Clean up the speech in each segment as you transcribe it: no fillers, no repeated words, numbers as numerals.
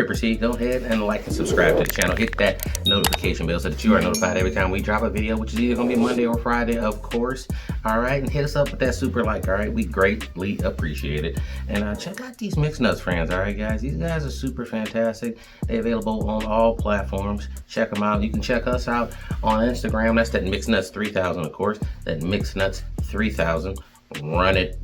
we proceed, go ahead and like and subscribe to the channel. Hit that notification bell so that you are notified every time we drop a video, which is either going to be Monday or Friday, of course. All right, and hit us up with that super like. All right, we greatly appreciate it. And check out these mixed nuts, friends. All right, guys, these guys are super fantastic. They're available on all platforms. Check them out. You can check us out on Instagram. That's that Mixed Nuts 3000, of course. That Mixed Nuts 3000. Run it.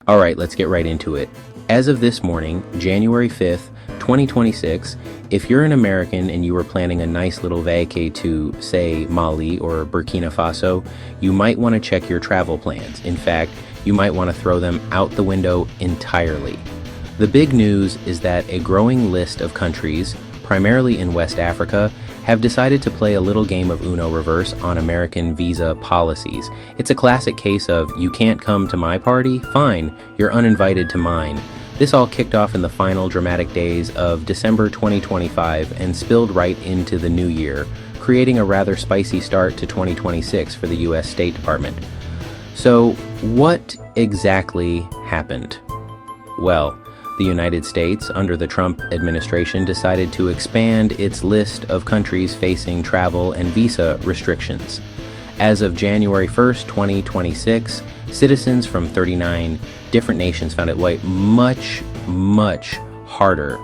All right, let's get right into it. As of this morning, January 5th, 2026, if you're an American and you were planning a nice little vacay to, say, Mali or Burkina Faso, you might want to check your travel plans. In fact, you might want to throw them out the window entirely. The big news is that a growing list of countries, primarily in West Africa, have decided to play a little game of Uno reverse on American visa policies. It's a classic case of, you can't come to my party? Fine, you're uninvited to mine. This all kicked off in the final dramatic days of December 2025 and spilled right into the new year, creating a rather spicy start to 2026 for the US State Department. So, what exactly happened? Well, the United States, under the Trump administration, decided to expand its list of countries facing travel and visa restrictions. As of January 1st, 2026, citizens from 39 different nations found it much harder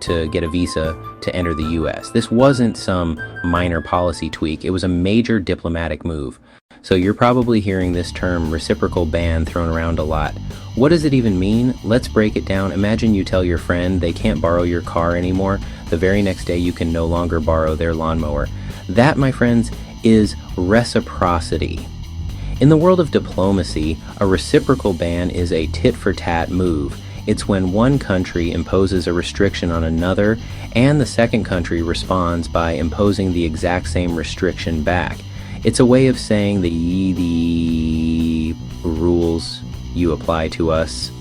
to get a visa to enter the US. This wasn't some minor policy tweak, it was a major diplomatic move. So you're probably hearing this term reciprocal ban thrown around a lot. What does it even mean? Let's break it down. Imagine you tell your friend they can't borrow your car anymore. The very next day you can no longer borrow their lawnmower. That, my friends, is reciprocity. In the world of diplomacy, a reciprocal ban is a tit-for-tat move. It's when one country imposes a restriction on another and the second country responds by imposing the exact same restriction back. It's a way of saying the rules you apply to us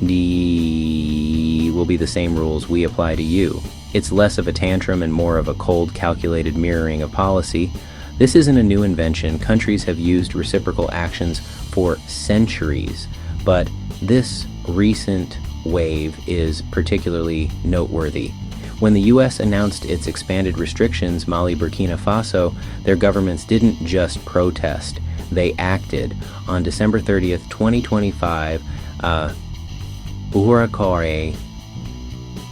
will be the same rules we apply to you. It's less of a tantrum and more of a cold, calculated mirroring of policy. This isn't a new invention. Countries have used reciprocal actions for centuries, but this recent wave is particularly noteworthy. When the US announced its expanded restrictions, Mali, Burkina Faso, their governments didn't just protest, they acted. On December 30th, 2025,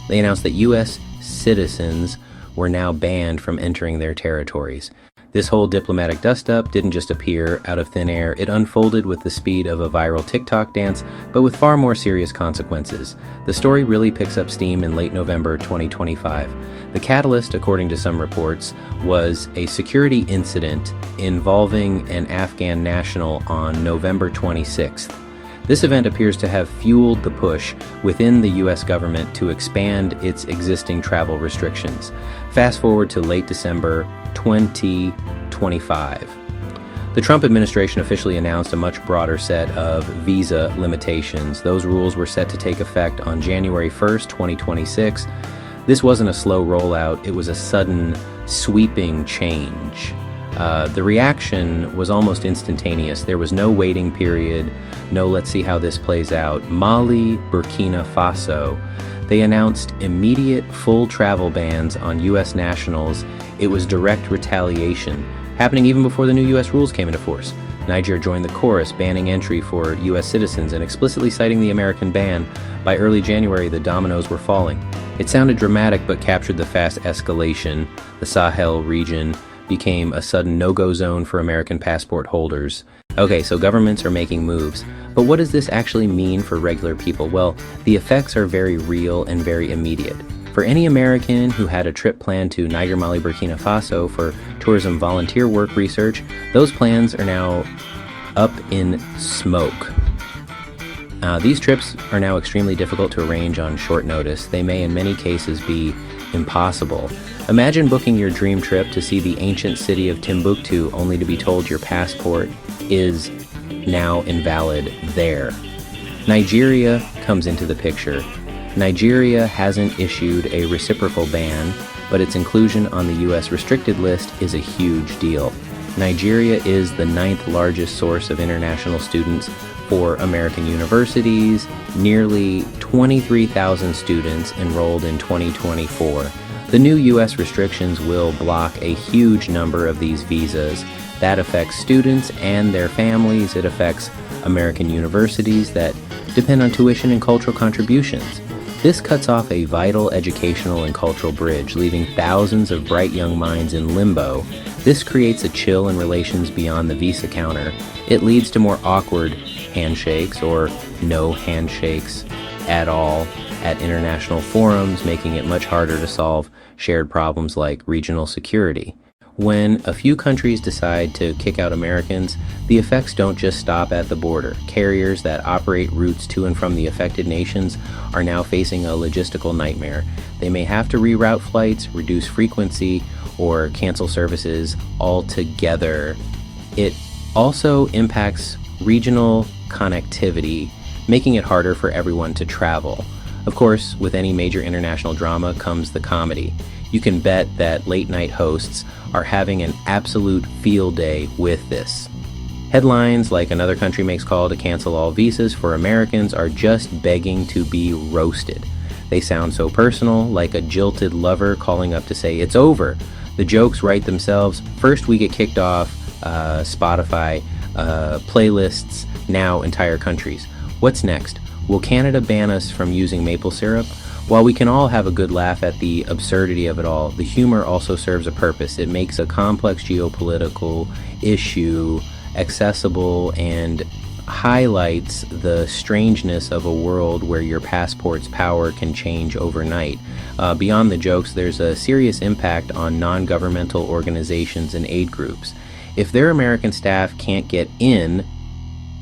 they announced that US citizens were now banned from entering their territories. This whole diplomatic dust-up didn't just appear out of thin air, it unfolded with the speed of a viral TikTok dance, but with far more serious consequences. The story really picks up steam in late November 2025. The catalyst, according to some reports, was a security incident involving an Afghan national on November 26th. This event appears to have fueled the push within the US government to expand its existing travel restrictions. Fast forward to late December 2025. The Trump administration officially announced a much broader set of visa limitations. Those rules were set to take effect on January 1st, 2026. This wasn't a slow rollout, it was a sudden, sweeping change. The reaction was almost instantaneous. There was no waiting period, no let's see how this plays out. Mali, Burkina Faso, they announced immediate full travel bans on US nationals. It was direct retaliation, happening even before the new US rules came into force. Niger joined the chorus, banning entry for US citizens and explicitly citing the American ban. By early January, the dominoes were falling. It sounded dramatic but captured the fast escalation. The Sahel region became a sudden no-go zone for American passport holders. Okay, so governments are making moves, but what does this actually mean for regular people? Well, the effects are very real and very immediate. For any American who had a trip planned to Niger, Mali, Burkina Faso for tourism volunteer work research, those plans are now up in smoke. These trips are now extremely difficult to arrange on short notice. They may in many cases be impossible. Imagine booking your dream trip to see the ancient city of Timbuktu only to be told your passport is now invalid there. Nigeria comes into the picture. Nigeria hasn't issued a reciprocal ban, but its inclusion on the U.S. restricted list is a huge deal. Nigeria is the 9th largest source of international students for American universities, nearly 23,000 students enrolled in 2024. The new U.S. restrictions will block a huge number of these visas. That affects students and their families. It affects American universities that depend on tuition and cultural contributions. This cuts off a vital educational and cultural bridge, leaving thousands of bright young minds in limbo. This creates a chill in relations beyond the visa counter. It leads to more awkward handshakes or no handshakes at all at international forums, making it much harder to solve shared problems like regional security. When a few countries decide to kick out Americans, the effects don't just stop at the border. Carriers that operate routes to and from the affected nations are now facing a logistical nightmare. They may have to reroute flights, reduce frequency, or cancel services altogether. It also impacts regional connectivity, making it harder for everyone to travel. Of course, with any major international drama comes the comedy. You can bet that late-night hosts are having an absolute field day with this. Headlines like another country makes call to cancel all visas for Americans are just begging to be roasted. They sound so personal, like a jilted lover calling up to say it's over. The jokes write themselves. First we get kicked off Spotify playlists, now entire countries. What's next? Will Canada ban us from using maple syrup? While we can all have a good laugh at the absurdity of it all, the humor also serves a purpose. It makes a complex geopolitical issue accessible and highlights the strangeness of a world where your passport's power can change overnight. Beyond the jokes, there's a serious impact on non-governmental organizations and aid groups. If their American staff can't get in,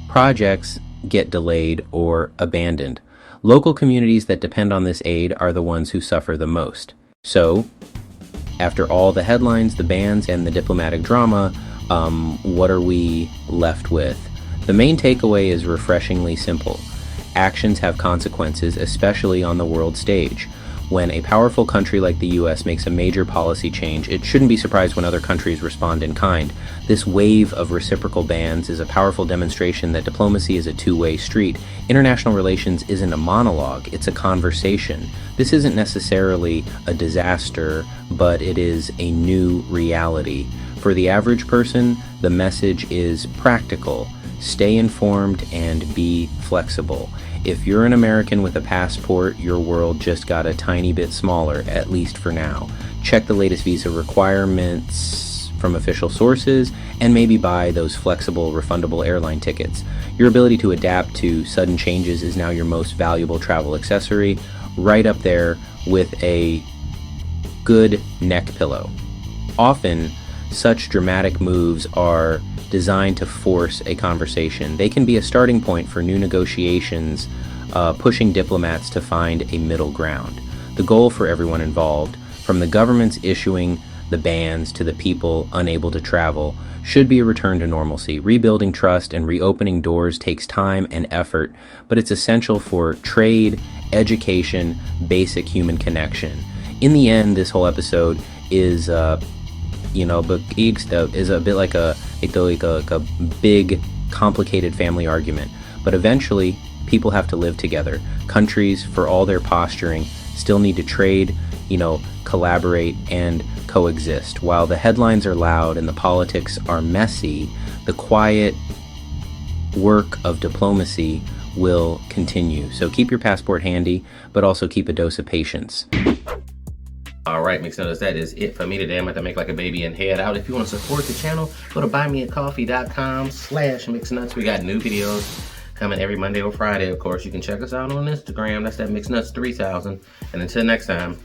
projects get delayed or abandoned. Local communities that depend on this aid are the ones who suffer the most. So, after all the headlines, the bans, and the diplomatic drama, what are we left with? The main takeaway is refreshingly simple. Actions have consequences, especially on the world stage. When a powerful country like the US makes a major policy change, it shouldn't be surprised when other countries respond in kind. This wave of reciprocal bans is a powerful demonstration that diplomacy is a two-way street. International relations isn't a monologue, it's a conversation. This isn't necessarily a disaster, but it is a new reality. For the average person, the message is practical. Stay informed and be flexible. If you're an American with a passport, your world just got a tiny bit smaller, at least for now. Check the latest visa requirements from official sources and maybe buy those flexible, refundable airline tickets. Your ability to adapt to sudden changes is now your most valuable travel accessory, right up there with a good neck pillow. Often, such dramatic moves are designed to force a conversation. They can be a starting point for new negotiations, pushing diplomats to find a middle ground. The goal for everyone involved, from the governments issuing the bans to the people unable to travel, should be a return to normalcy. Rebuilding trust and reopening doors takes time and effort, but it's essential for trade, education, basic human connection. In the end, this whole episode is is a bit like a big, complicated family argument. But eventually, people have to live together. Countries, for all their posturing, still need to trade, collaborate, and coexist. While the headlines are loud and the politics are messy, the quiet work of diplomacy will continue. So keep your passport handy, but also keep a dose of patience. All right, mix notice that is it for me today. I'm about to make like a baby and head out. If you want to support the channel, go to buymeacoffee.com/mixnuts. We got new videos coming every Monday or Friday. Of course, you can check us out on Instagram. That's that mixnuts3000. And until next time,